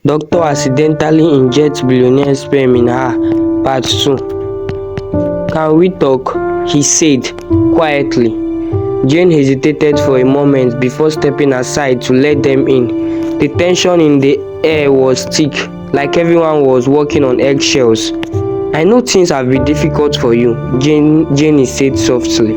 Doctor accidentally injects billionaire sperm in her. Part 2. Can we talk? He said quietly. Jane hesitated for a moment before stepping aside to let them in. The tension in the air was thick, like everyone was walking on eggshells. I know things have been difficult for you, Jane said softly,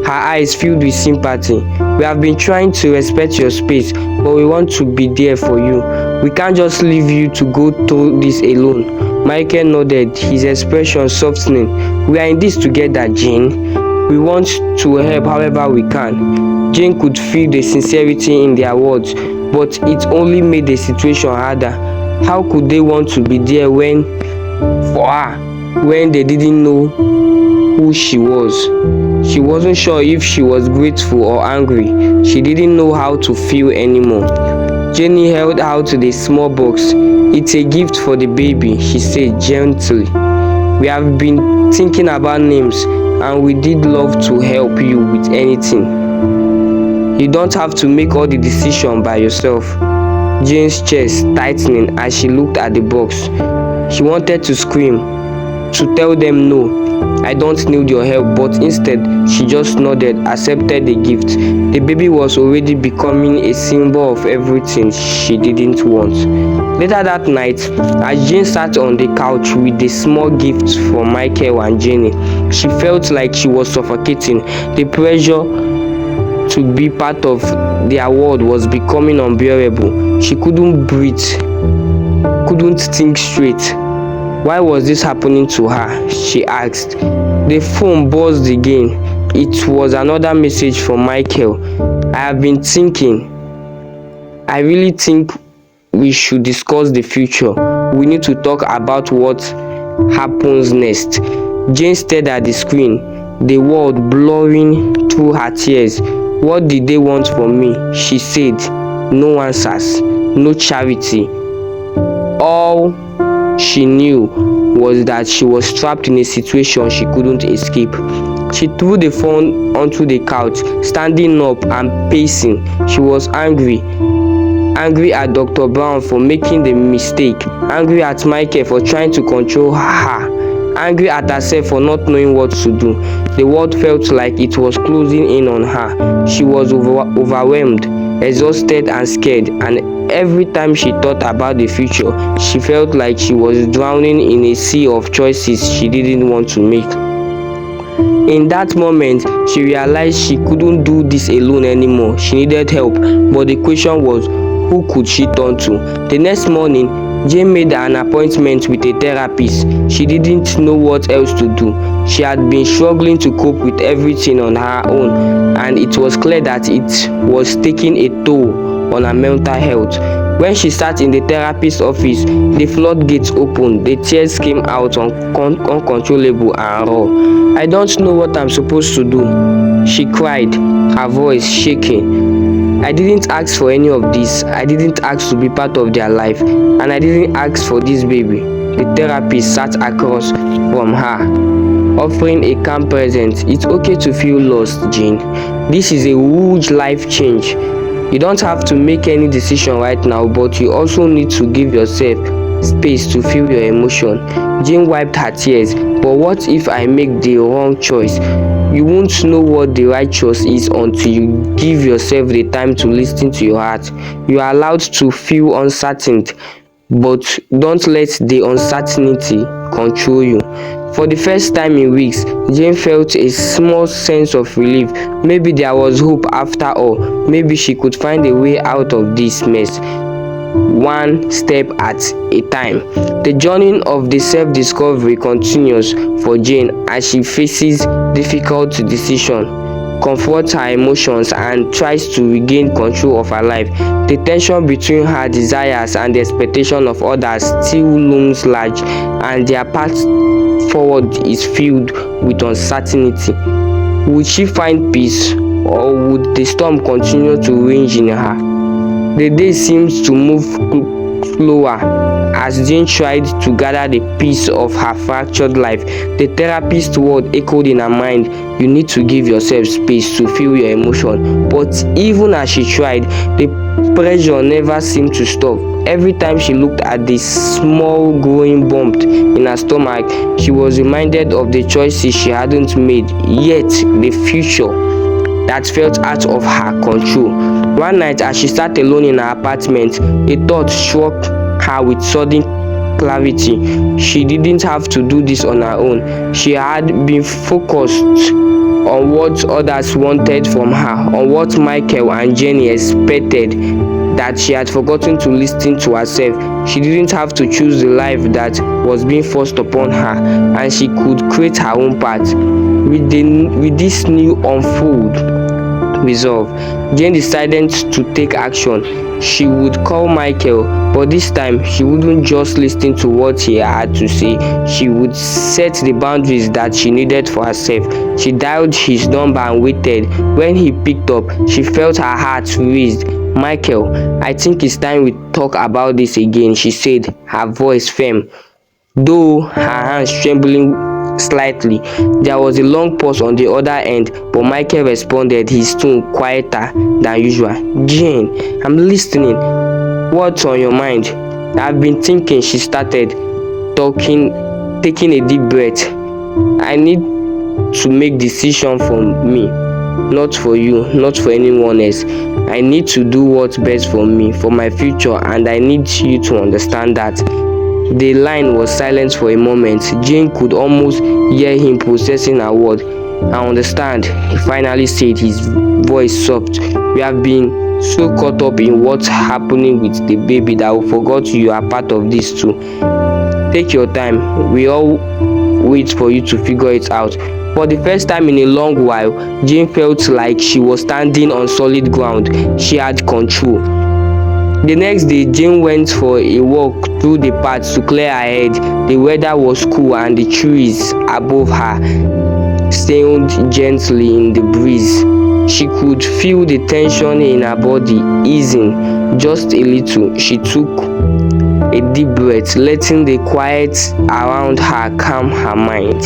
her eyes filled with sympathy. We have been trying to respect your space, but we want to be there for you. We can't just leave you to go through this alone. Michael nodded, his expression softening. We are in this together, Jane. We want to help however we can. Jane could feel the sincerity in their words, but it only made the situation harder. How could they want to be there for her when they didn't know who she was? She wasn't sure if she was grateful or angry. She didn't know how to feel anymore. Jenny held out the small box. It's a gift for the baby, she said gently. We have been thinking about names, and we did love to help you with anything. You don't have to make all the decision by yourself. Jane's chest tightening as she looked at the box. She wanted to scream, to tell them no, I don't need your help, but instead she just nodded, accepted the gift. The baby was already becoming a symbol of everything she didn't want. Later that night, as Jane sat on the couch with a small gift from Michael and Jenny, she felt like she was suffocating. The pressure to be part of their world was becoming unbearable. She couldn't breathe, couldn't think straight. Why was this happening to her? She asked. The phone buzzed again. It was another message from Michael. I have been thinking. I really think we should discuss the future. We need to talk about what happens next. Jane stared at the screen, the world blurring through her tears. What did they want from me? She said. No answers, no charity. All she knew was that she was trapped in a situation she couldn't escape. She threw the phone onto the couch, standing up and pacing. She was angry at Dr. Brown for making the mistake, angry at Michael for trying to control her, angry at herself for not knowing what to do. The world felt like it was closing in on her. She was overwhelmed, exhausted and scared, and every time she thought about the future, she felt like she was drowning in a sea of choices she didn't want to make. In that moment, she realized she couldn't do this alone anymore. She needed help, but the question was, who could she turn to? The next morning, Jane made an appointment with a therapist. She didn't know what else to do. She had been struggling to cope with everything on her own, and it was clear that it was taking a toll on her mental health. When she sat in the therapist's office, the floodgates opened. The tears came out uncontrollable and raw. I don't know what I'm supposed to do, she cried, her voice shaking. I didn't ask for any of this. I didn't ask to be part of their life, and I didn't ask for this baby. The therapist sat across from her, offering a calm presence. It's okay to feel lost, Jane. This is a huge life change. You don't have to make any decision right now, but you also need to give yourself space to feel your emotion. Jane wiped her tears. But what if I make the wrong choice? You won't know what the right choice is until you give yourself the time to listen to your heart. You are allowed to feel uncertain, but don't let the uncertainty control you. For the first time in weeks, Jane felt a small sense of relief. Maybe there was hope after all. Maybe she could find a way out of this mess, one step at a time. The journey of the self-discovery continues for Jane as she faces difficult decisions, confronts her emotions, and tries to regain control of her life. The tension between her desires and the expectation of others still looms large, and their path forward is filled with uncertainty. Would she find peace, or would the storm continue to rage in her? The day seems to move slower as Jane tried to gather the piece of her fractured life. The therapist's word echoed in her mind: you need to give yourself space to feel your emotion. But even as she tried, the pressure never seemed to stop. Every time she looked at the small growing bump in her stomach, she was reminded of the choices she hadn't made, yet the future that felt out of her control. One night, as she sat alone in her apartment, a thought struck her with sudden clarity. She didn't have to do this on her own. She had been focused on what others wanted from her, on what Michael and Jenny expected, that she had forgotten to listen to herself. She didn't have to choose the life that was being forced upon her, and she could create her own path. With this new unfold resolve, Jane decided to take action. She would call Michael, but this time she wouldn't just listen to what he had to say. She would set the boundaries that she needed for herself. She dialed his number and waited. When he picked up, she felt her heart raised. "Michael, I think it's time we talk about this again," she said, her voice firm, though her hands trembling slightly. There was a long pause on the other end, but Michael responded, his tone quieter than usual. "Jane, I'm listening. What's on your mind?" "I've been thinking," she started, taking a deep breath. "I need to make decision for me, not for you, not for anyone else. I need to do what's best for me, for my future, and I need you to understand that." The line was silent for a moment. Jane could almost hear him processing her word. "I understand," he finally said, his voice soft. "We have been so caught up in what's happening with the baby that we forgot you are part of this too. Take your time. We all wait for you to figure it out." For the first time in a long while, Jane felt like she was standing on solid ground. She had control. The next day, Jane went for a walk through the park to clear her head. The weather was cool and the trees above her sailed gently in the breeze. She could feel the tension in her body easing just a little. She took a deep breath, letting the quiet around her calm her mind.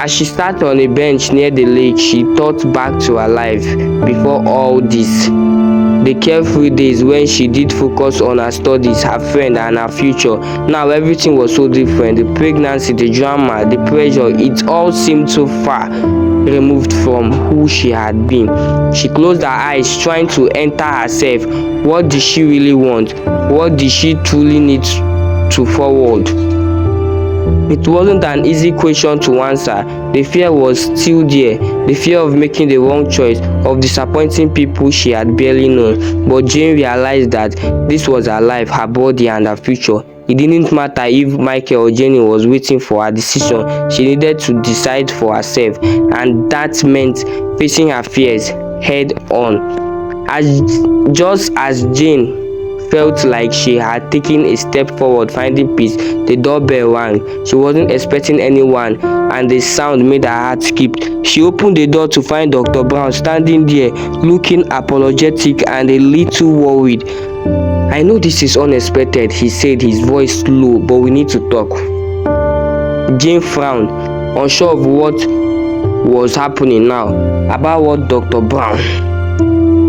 As she sat on a bench near the lake, she thought back to her life before all this. The carefree days when she did focus on her studies, her friend, and her future. Now everything was so different. The pregnancy, the drama, the pressure, it all seemed so far removed from who she had been. She closed her eyes, trying to enter herself. What did she really want? What did she truly need to forward? It wasn't an easy question to answer. The fear was still there, the fear of making the wrong choice, of disappointing people she had barely known. But Jane realized that this was her life, her body, and her future. It didn't matter if Michael or Jenny was waiting for her decision. She needed to decide for herself, and that meant facing her fears head on. Just as Jane felt like she had taken a step forward, finding peace, the doorbell rang. She wasn't expecting anyone, and the sound made her heart skip. She opened the door to find Dr. Brown standing there, looking apologetic and a little worried. "I know this is unexpected," he said, his voice low, "but we need to talk." Jane frowned, unsure of what was happening now. "About what, Dr. Brown?"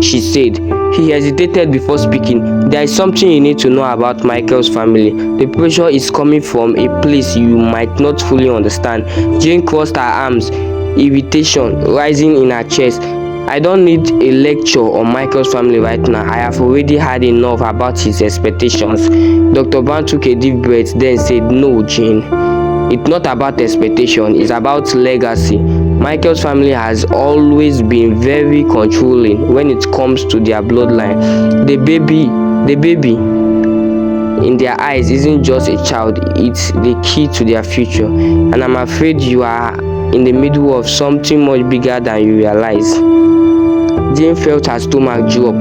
she said. He hesitated before speaking. "There is something you need to know about Michael's family. The pressure is coming from a place you might not fully understand." Jane crossed her arms, irritation rising in her chest. "I don't need a lecture on Michael's family right now. I have already had enough about his expectations." Dr. Brown took a deep breath, then said, "No, Jane. It's not about expectation, it's about legacy. Michael's family has always been very controlling when it comes to their bloodline. The baby in their eyes isn't just a child, it's the key to their future. And I'm afraid you are in the middle of something much bigger than you realize." Jane felt her stomach drop.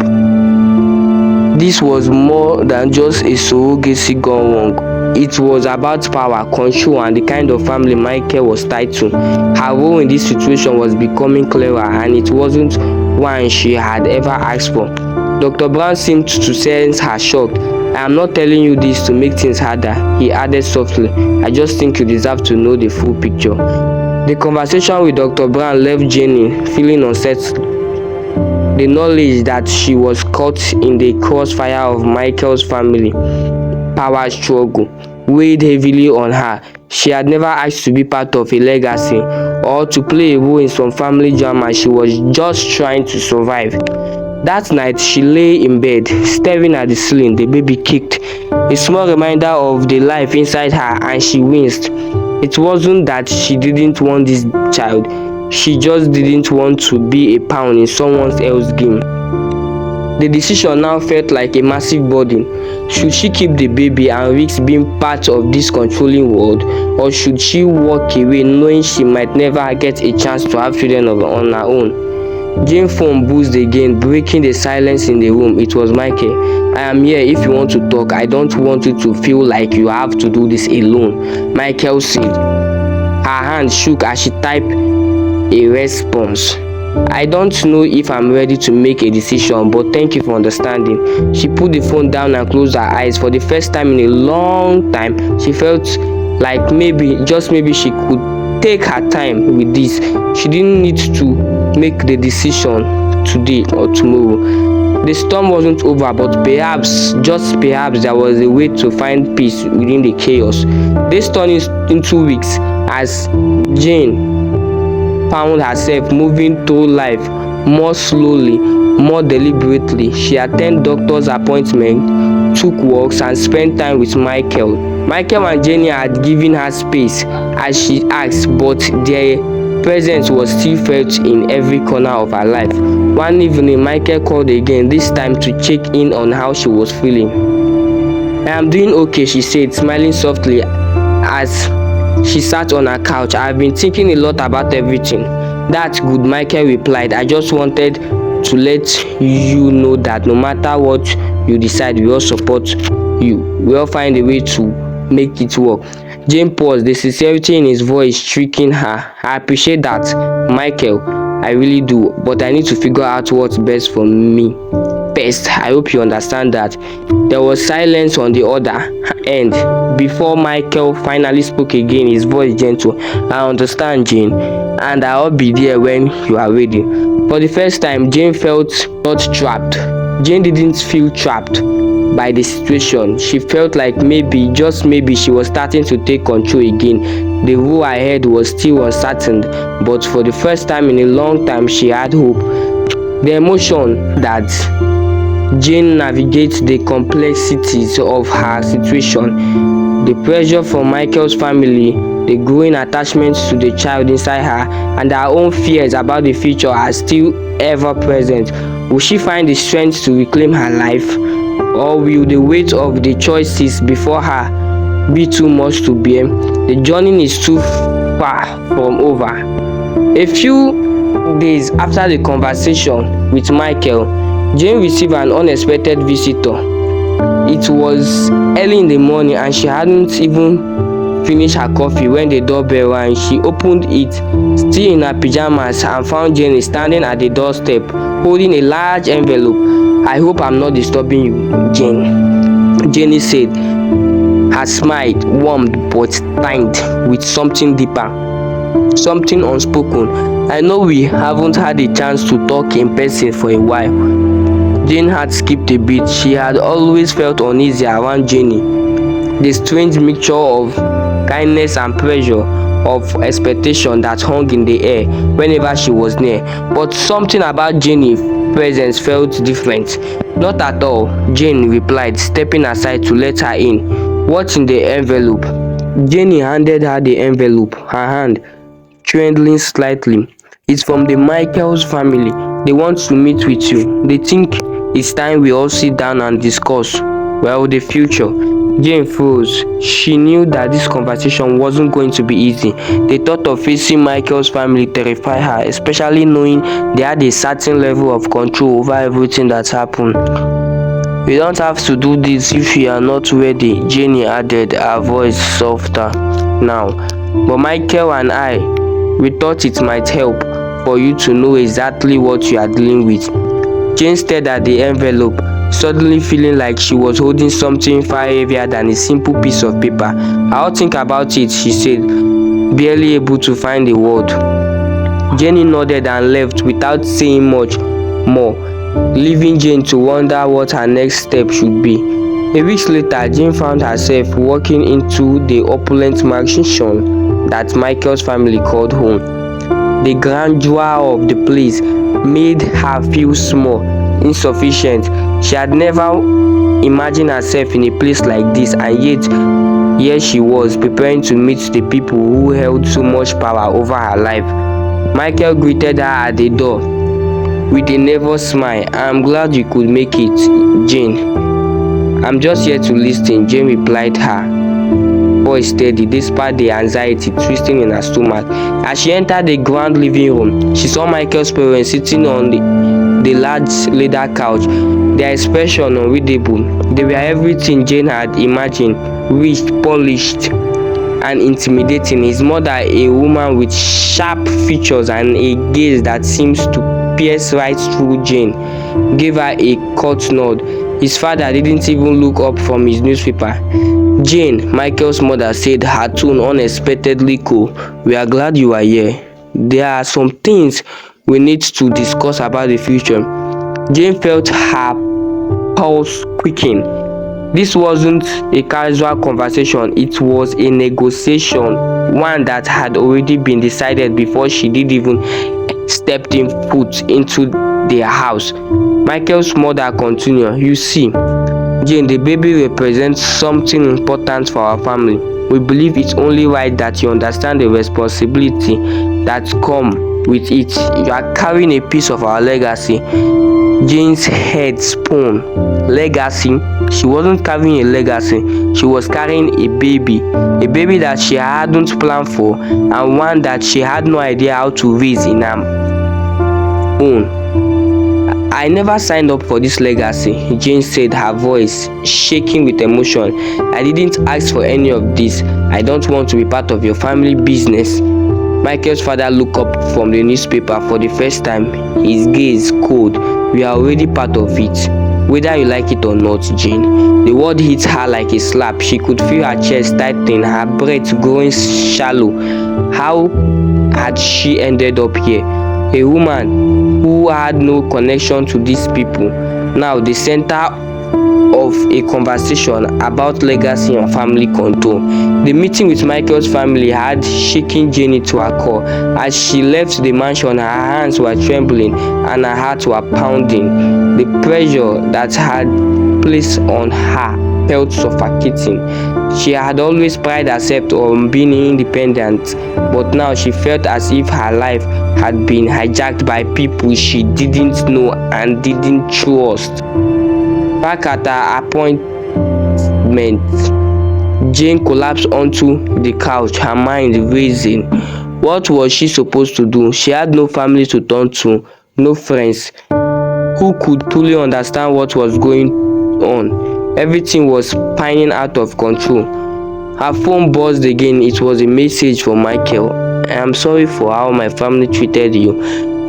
This was more than just a surrogacy gone wrong. It was about power, control, and the kind of family Michael was tied to. Her role in this situation was becoming clearer, and it wasn't one she had ever asked for. Dr. Brown seemed to sense her shock. I am not telling you this to make things harder, he added softly. I just think you deserve to know the full picture. The conversation with Dr. Brown left Jenny feeling unsettled. The knowledge that she was caught in the crossfire of Michael's family power struggle weighed heavily on her. She had never asked to be part of a legacy or to play a role in some family drama. She was just trying to survive. That night, she lay in bed, staring at the ceiling. The baby kicked, a small reminder of the life inside her, and she winced. It wasn't that she didn't want this child. She just didn't want to be a pawn in someone else's game. The decision now felt like a massive burden. Should she keep the baby and risk being part of this controlling world, or should she walk away knowing she might never get a chance to have children on her own? Jane's phone buzzed again, breaking the silence in the room. It was Michael. I am here if you want to talk. I don't want you to feel like you have to do this alone, Michael said. Her hand shook as she typed a response. I don't know if I'm ready to make a decision, but thank you for understanding. She put the phone down and closed her eyes. For the first time in a long time, she felt like maybe, just maybe, she could take her time with this. She didn't need to make the decision today or tomorrow. The storm wasn't over, but perhaps, just perhaps, there was a way to find peace within the chaos. This turned into weeks as Jane found herself moving through life more slowly, more deliberately. She attended doctor's appointments, took walks, and spent time with Michael. Michael and Jenny had given her space as she asked, but their presence was still felt in every corner of her life. One evening, Michael called again, this time to check in on how she was feeling. I am doing okay, she said, smiling softly as she sat on her couch. I have been thinking a lot about everything. That's good, Michael replied. I just wanted to let you know that no matter what you decide, we all support you. We all find a way to make it work. Jane paused, the sincerity in his voice striking her. I appreciate that, Michael. I really do, but I need to figure out what's best for me first. I hope you understand that. There was silence on the other end before Michael finally spoke again, his voice gentle. I understand, Jane, and I'll be there when you are ready. For the first time, Jane felt not trapped. Jane didn't feel trapped by the situation. She felt like maybe, just maybe, she was starting to take control again. The road ahead was still uncertain, but for the first time in a long time, she had hope. The emotion that Jane navigates the complexities of her situation, the pressure from Michael's family, the growing attachment to the child inside her, and her own fears about the future are still ever present. Will she find the strength to reclaim her life, or will the weight of the choices before her be too much to bear? The journey is too far from over. A few days after the conversation with Michael, Jane received an unexpected visitor. It was early in the morning and she hadn't even finished her coffee when the doorbell rang. She opened it, still in her pajamas, and found Jenny standing at the doorstep, holding a large envelope. I hope I'm not disturbing you, Jane, Jenny said. Her smile warmed but tinted with something deeper, something unspoken. I know we haven't had a chance to talk in person for a while. Jane had skipped a beat. She had always felt uneasy around Jenny. The strange mixture of kindness and pressure, of expectation that hung in the air whenever she was near. But something about Jenny's presence felt different. Not at all, Jane replied, stepping aside to let her in. What's in the envelope? Jenny handed her the envelope, her hand trembling slightly. It's from the Michaels family. They want to meet with you. They think it's time we all sit down and discuss, well, the future. Jane froze. She knew that this conversation wasn't going to be easy. The thought of facing Michael's family terrified her, especially knowing they had a certain level of control over everything that happened. We don't have to do this if you are not ready, Jenny added, her voice softer now. But Michael and I, we thought it might help for you to know exactly what you are dealing with. Jane stared at the envelope, suddenly feeling like she was holding something far heavier than a simple piece of paper. "I'll think about it," she said, barely able to find a word. Jenny nodded and left without saying much more, leaving Jane to wonder what her next step should be. A week later, Jane found herself walking into the opulent mansion that Michael's family called home. The grandeur of the place made her feel small, insufficient. She had never imagined herself in a place like this, and yet here she was, preparing to meet the people who held so much power over her life. Michael greeted her at the door with a nervous smile. "I'm glad you could make it, Jane." "I'm just here to listen," Jane replied, her voice steady despite the anxiety twisting in her stomach. As she entered the grand living room, she saw Michael's parents sitting on the large leather couch, their expression unreadable. They were everything Jane had imagined: rich, polished, and intimidating. His mother, a woman with sharp features and a gaze that seems to pierce right through Jane, gave her a curt nod. His father didn't even look up from his newspaper. "Jane," Michael's mother said, her tone unexpectedly cool, "we are glad you are here. There are some things we need to discuss about the future." Jane felt her pulse quicken. This wasn't a casual conversation, it was a negotiation, one that had already been decided before she did even stepped in foot into their house. Michael's mother continued, "You see, Jane, the baby represents something important for our family. We believe it's only right that you understand the responsibility that comes with it. You are carrying a piece of our legacy." Jane's head spun. Legacy? She wasn't carrying a legacy. She was carrying a baby that she hadn't planned for, and one that she had no idea how to raise in her own. "I never signed up for this legacy," Jane said, her voice shaking with emotion. "I didn't ask for any of this. I don't want to be part of your family business." Michael's father looked up from the newspaper for the first time, his gaze cold. "We are already part of it, whether you like it or not, Jane." The word hit her like a slap. She could feel her chest tightening, her breath growing shallow. How had she ended up here? A woman who had no connection to these people, now the center of a conversation about legacy and family control. The meeting with Michael's family had shaken Jenny to her core. As she left the mansion, her hands were trembling and her heart was pounding. The pressure that had placed on her felt suffocating. She had always prided herself on being independent, but now she felt as if her life had been hijacked by people she didn't know and didn't trust. Back at her appointment, Jane collapsed onto the couch, her mind racing. What was she supposed to do? She had no family to turn to, no friends who could truly understand what was going on. Everything was spinning out of control. Her phone buzzed again. It was a message from Michael. "I am sorry for how my family treated you.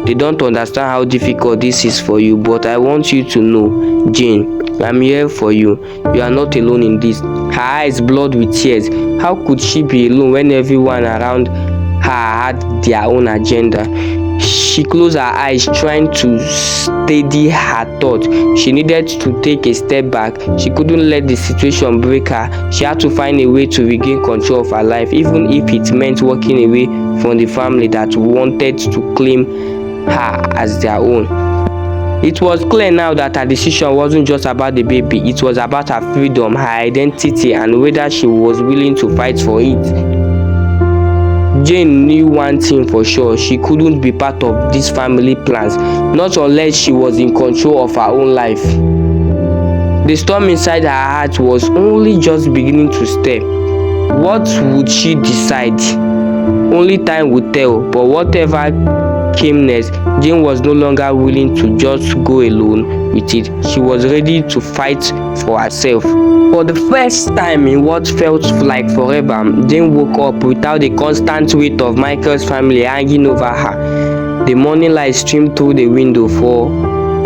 They don't understand how difficult this is for you, but I want you to know, Jane, I'm here for you. You are not alone in this." Her eyes blurred with tears. How could she be alone when everyone around her had their own agenda? She closed her eyes, trying to steady her thoughts. She needed to take a step back. She couldn't let the situation break her. She had to find a way to regain control of her life, even if it meant walking away from the family that wanted to claim her as their own. It was clear now that her decision wasn't just about the baby. It was about her freedom, her identity, and whether she was willing to fight for it. Jane knew one thing for sure: she couldn't be part of these family plans, not unless she was in control of her own life. The storm inside her heart was only just beginning to stir. What would she decide? Only time would tell, but whatever came next, Jane was no longer willing to just go alone with it. She was ready to fight for herself. For the first time in what felt like forever, Jane woke up without the constant weight of Michael's family hanging over her. The morning light streamed through the window for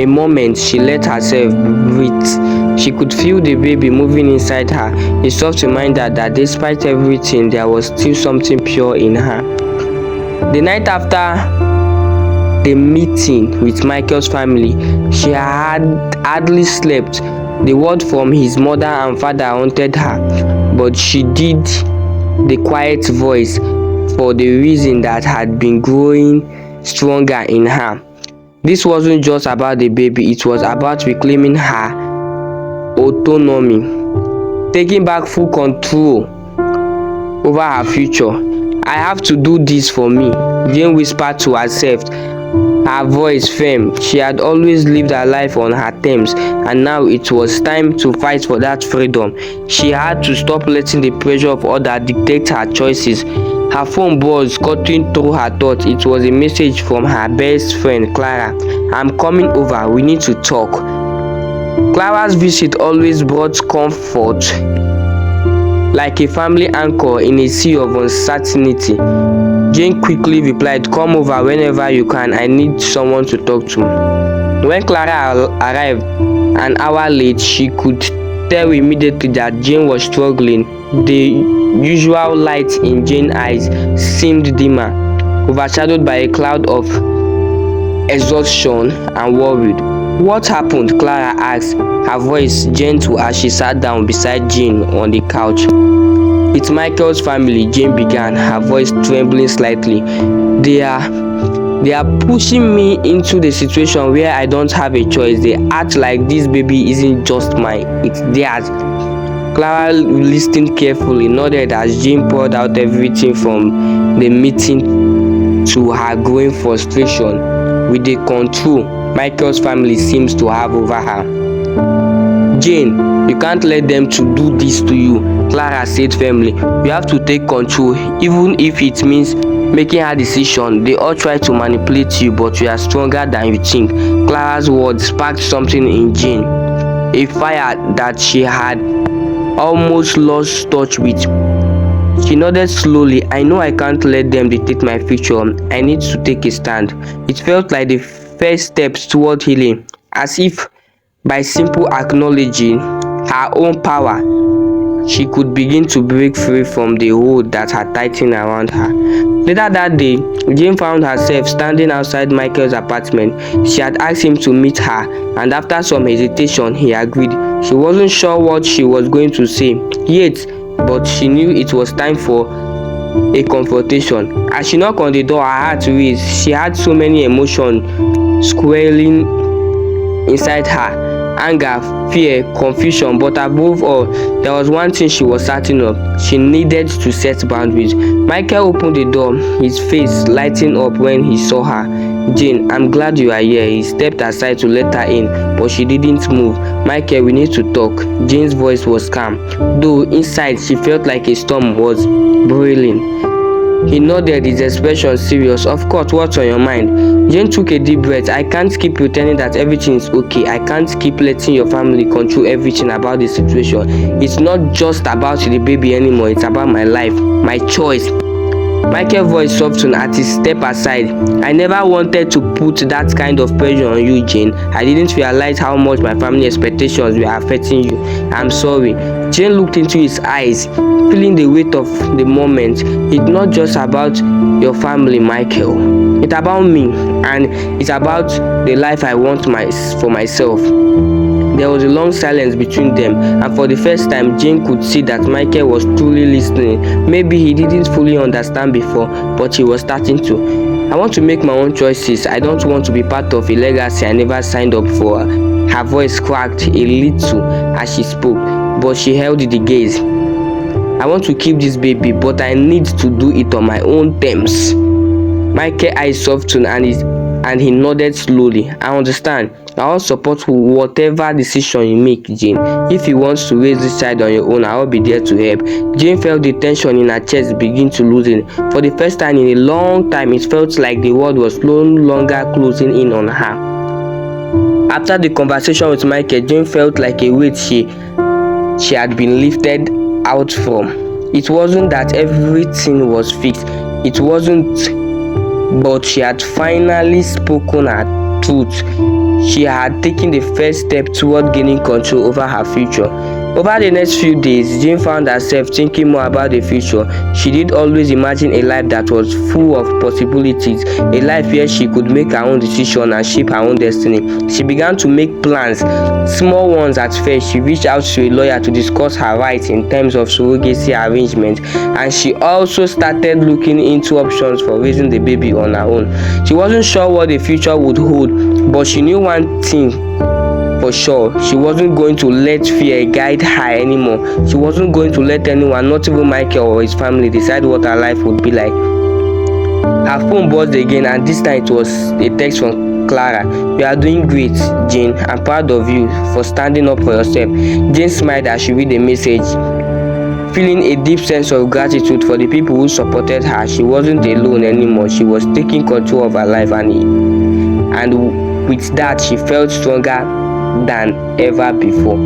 a moment she let herself breathe. She could feel the baby moving inside her, a soft reminder that despite everything, there was still something pure in her. The night after the meeting with Michael's family, she had hardly slept. The word from his mother and father haunted her, but she did the quiet voice for the reason that had been growing stronger in her. This wasn't just about the baby, it was about reclaiming her autonomy, taking back full control over her future. I have to do this for me, Jane whispered to herself, her voice firm. She had always lived her life on her terms, and now it was time to fight for that freedom. She had to stop letting the pressure of others dictate her choices. Her phone buzzed, cutting through her thoughts. It was a message from her best friend, Clara. I'm coming over, we need to talk. Clara's visit always brought comfort, like a family anchor in a sea of uncertainty. Jane quickly replied, come over whenever you can, I need someone to talk to. When Clara arrived an hour late, she could tell immediately that Jane was struggling. The usual light in Jane's eyes seemed dimmer, overshadowed by a cloud of exhaustion and worry. What happened? Clara asked, her voice gentle as she sat down beside Jane on the couch. It's Michael's family, Jane began, her voice trembling slightly. They are pushing me into the situation where I don't have a choice. They act like this baby isn't just mine, it's theirs. Clara listened carefully, nodded as Jane poured out everything from the meeting to her growing frustration with the control Michael's family seems to have over her. Jane, you can't let them to do this to you, Clara said firmly. You have to take control, even if it means making her decision. They all try to manipulate you, but you are stronger than you think. Clara's words sparked something in Jane, a fire that she had almost lost touch with. She nodded slowly. I know I can't let them dictate my future. I need to take a stand. It felt like the first steps toward healing, as if by simple acknowledging her own power, she could begin to break free from the hold that had tightened around her. Later that day, Jane found herself standing outside Michael's apartment. She had asked him to meet her, and after some hesitation, he agreed. She wasn't sure what she was going to say yet, but she knew it was time for a confrontation. As she knocked on the door, her heart raced. She had so many emotions swirling inside her. Anger, fear, confusion, but above all, there was one thing she was certain of. She needed to set boundaries. Michael opened the door, his face lighting up when he saw her. Jane, I'm glad you are here. He stepped aside to let her in, but she didn't move. Michael, we need to talk. Jane's voice was calm, though inside she felt like a storm was brewing. He nodded, his expression serious. Of course, what's on your mind? Jane took a deep breath. I can't keep pretending that everything is okay. I can't keep letting your family control everything about the situation. It's not just about the baby anymore. It's about my life, my choice. Michael's voice softened as he stepped aside. I never wanted to put that kind of pressure on you, Jane. I didn't realize how much my family expectations were affecting you. I'm sorry. Jane looked into his eyes, feeling the weight of the moment. It's not just about your family, Michael. It's about me, and it's about the life I want for myself. There was a long silence between them, and for the first time, Jane could see that Michael was truly listening. Maybe he didn't fully understand before, but he was starting to. I want to make my own choices. I don't want to be part of a legacy I never signed up for. Her voice cracked a little as she spoke, but she held the gaze. I want to keep this baby, but I need to do it on my own terms. Michael's eyes softened and he nodded slowly. I understand. I will support whatever decision you make, Jane. If you want to raise this child on your own, I will be there to help. Jane felt the tension in her chest begin to loosen. For the first time in a long time, it felt like the world was no longer closing in on her. After the conversation with Michael, Jane felt like a weight she had been lifted out from. It wasn't that everything was fixed. It wasn't, but she had finally spoken her truth, she had taken the first step toward gaining control over her future. Over the next few days, Jane found herself thinking more about the future. She did always imagine a life that was full of possibilities, a life where she could make her own decision and shape her own destiny. She began to make plans, small ones at first. She reached out to a lawyer to discuss her rights in terms of surrogacy arrangement, and she also started looking into options for raising the baby on her own. She wasn't sure what the future would hold, but she knew one thing for sure: she wasn't going to let fear guide her anymore. She wasn't going to let anyone, not even Michael or his family, decide what her life would be like. Her phone buzzed again, and this time it was a text from Clara. "You are doing great, Jane. I'm proud of you for standing up for yourself." Jane smiled as she read the message, feeling a deep sense of gratitude for the people who supported her. She wasn't alone anymore. She was taking control of her life, and with that, she felt stronger than ever before.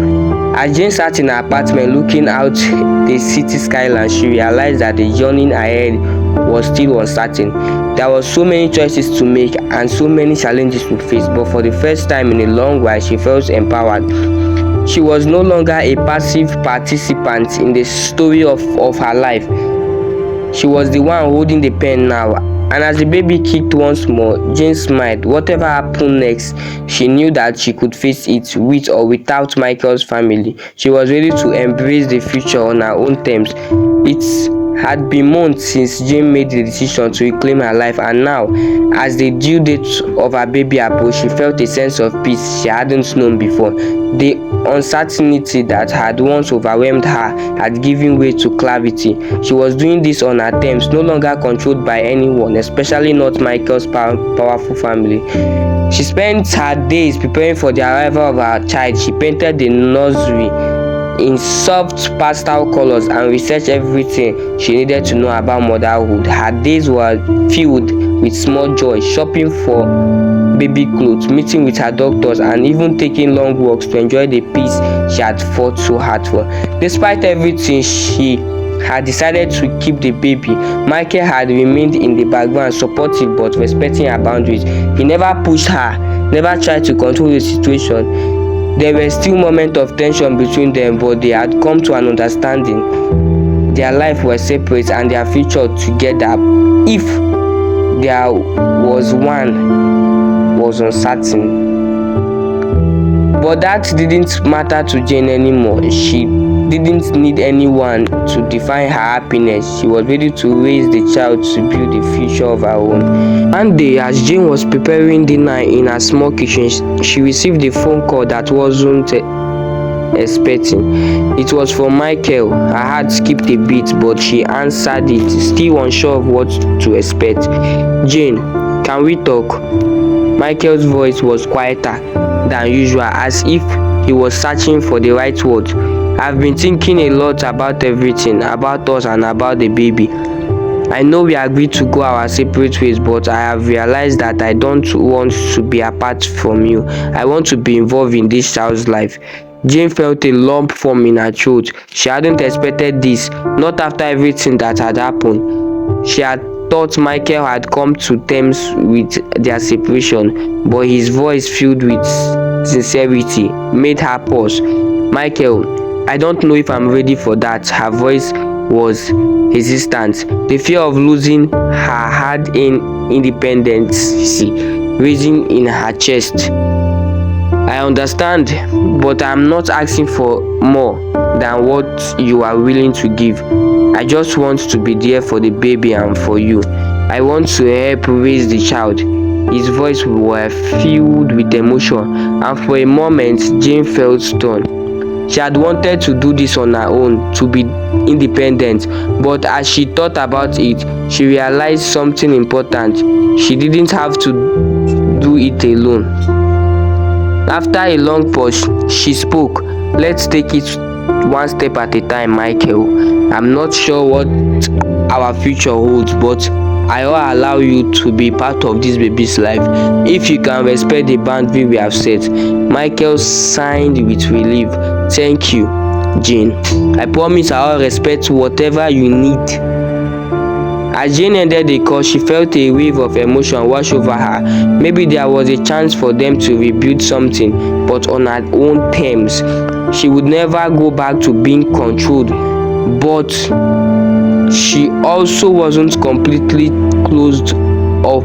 As Jane sat in her apartment looking out the city skyline, she realized that the journey ahead was still uncertain. There were so many choices to make and so many challenges to face, but for the first time in a long while, she felt empowered. She was no longer a passive participant in the story of her life. She was the one holding the pen now. And as the baby kicked once more, Jane smiled. Whatever happened next, she knew that she could face it with or without Michael's family. She was ready to embrace the future on her own terms. It had been months since Jane made the decision to reclaim her life, and now, as the due date of her baby approached, she felt a sense of peace she hadn't known before. The uncertainty that had once overwhelmed her had given way to clarity. She was doing this on her terms, no longer controlled by anyone, especially not Michael's powerful family. She spent her days preparing for the arrival of her child. She painted the nursery in soft pastel colors and researched everything she needed to know about motherhood. Her days were filled with small joys: shopping for baby clothes, meeting with her doctors, and even taking long walks to enjoy the peace she had fought so hard for. Despite everything, she had decided to keep the baby. Michael had remained in the background, supportive but respecting her boundaries. He never pushed her, never tried to control the situation. There were still moments of tension between them, but they had come to an understanding. Their life was separate and their future together, if there was one, was uncertain. But that didn't matter to Jane anymore. She didn't need anyone to define her happiness. She was ready to raise the child to build the future of her own. One day, as Jane was preparing dinner in her small kitchen, she received a phone call that wasn't expecting. It was from Michael. Her heart skipped a beat, but she answered it, still unsure of what to expect. "Jane, can we talk?" Michael's voice was quieter than usual, as if he was searching for the right words. "I've been thinking a lot about everything, about us and about the baby. I know we agreed to go our separate ways, but I have realized that I don't want to be apart from you. I want to be involved in this child's life." Jane felt a lump form in her throat. She hadn't expected this, not after everything that had happened. She had thought Michael had come to terms with their separation, but his voice, filled with sincerity, made her pause. "Michael, I don't know if I'm ready for that." Her voice was hesitant, the fear of losing her hard-earned independence rising in her chest. "I understand, but I'm not asking for more than what you are willing to give. I just want to be there for the baby and for you. I want to help raise the child." His voice was filled with emotion, and for a moment Jane felt stunned. She had wanted to do this on her own, to be independent, but as she thought about it, she realized something important. She didn't have to do it alone. After a long pause, she spoke. "Let's take it one step at a time, Michael. I'm not sure what our future holds, but I will allow you to be part of this baby's life if you can respect the boundary we have set." Michael sighed with relief. "Thank you, Jane. I promise I will respect whatever you need." As Jane ended the call, she felt a wave of emotion wash over her. Maybe there was a chance for them to rebuild something, but on her own terms. She would never go back to being controlled, but she also wasn't completely closed off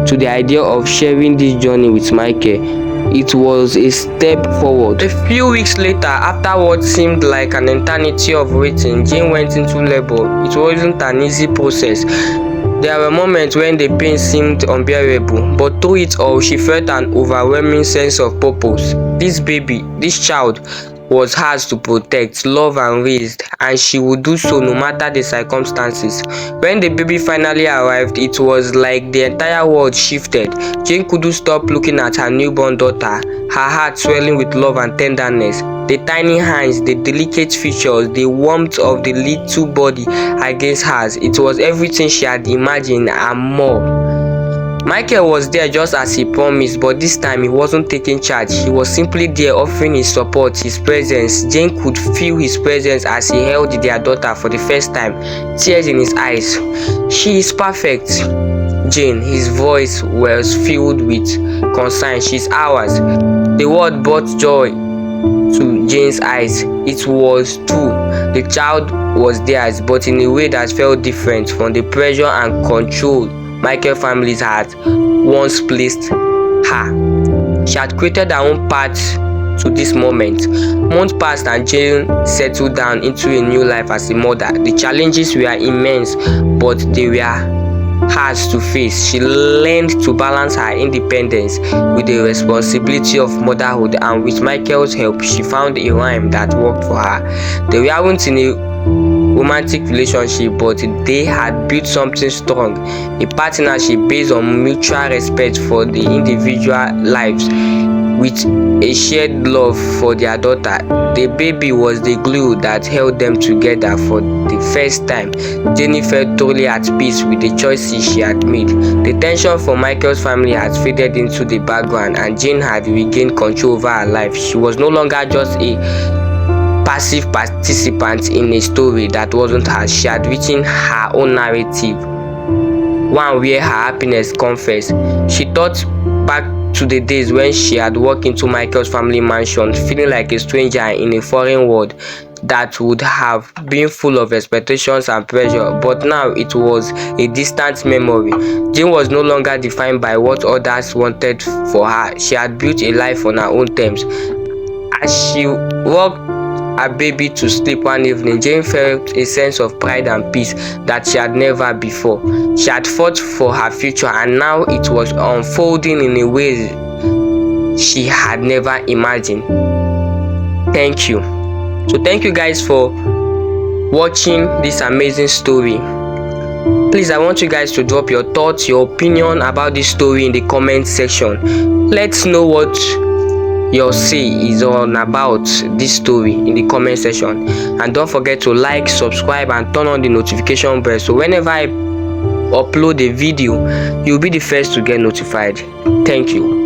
to the idea of sharing this journey with Michael. It was a step forward. A few weeks later, after what seemed like an eternity of waiting, Jane went into labor. It wasn't an easy process. There were moments when the pain seemed unbearable, but through it all, she felt an overwhelming sense of purpose. This baby, this child, was hers to protect, love and raise, and she would do so no matter the circumstances. When the baby finally arrived, it was like the entire world shifted. Jane couldn't stop looking at her newborn daughter, her heart swelling with love and tenderness. The tiny hands, the delicate features, the warmth of the little body against hers. It was everything she had imagined and more. Michael was there just as he promised, but this time he wasn't taking charge. He was simply there offering his support, his presence. Jane could feel his presence as he held their daughter for the first time, tears in his eyes. "She is perfect, Jane." His voice was filled with concern. "She's ours." The word brought joy to Jane's eyes. It was true. The child was theirs, but in a way that felt different from the pressure and control Michael families had once placed her. She had created her own path to this moment. Months passed and Jane settled down into a new life as a mother. The challenges were immense, but they were hers to face. She learned to balance her independence with the responsibility of motherhood, and with Michael's help, she found a rhyme that worked for her. They weren't in a romantic relationship, but they had built something strong, a partnership based on mutual respect for the individual lives, with a shared love for their daughter. The baby was the glue that held them together. For the first time, Jenny felt totally at peace with the choices she had made. The tension for Michael's family had faded into the background, and Jane had regained control over her life. She was no longer just a passive participant in a story that wasn't hers. She had written her own narrative, one where her happiness confessed. She thought back to the days when she had walked into Michael's family mansion, feeling like a stranger in a foreign world that would have been full of expectations and pressure, but now it was a distant memory. Jane was no longer defined by what others wanted for her. She had built a life on her own terms. As she walked her baby to sleep one evening, Jane felt a sense of pride and peace that she had never before. She had fought for her future, and now it was unfolding in a way she had never imagined. Thank you. So thank you guys for watching this amazing story. Please, I want you guys to drop your thoughts, your opinion about this story in the comment section. Let's know what your say is on about this story in the comment section, and don't forget to like, subscribe and turn on the notification bell, so whenever I upload a video, you'll be the first to get notified. Thank you.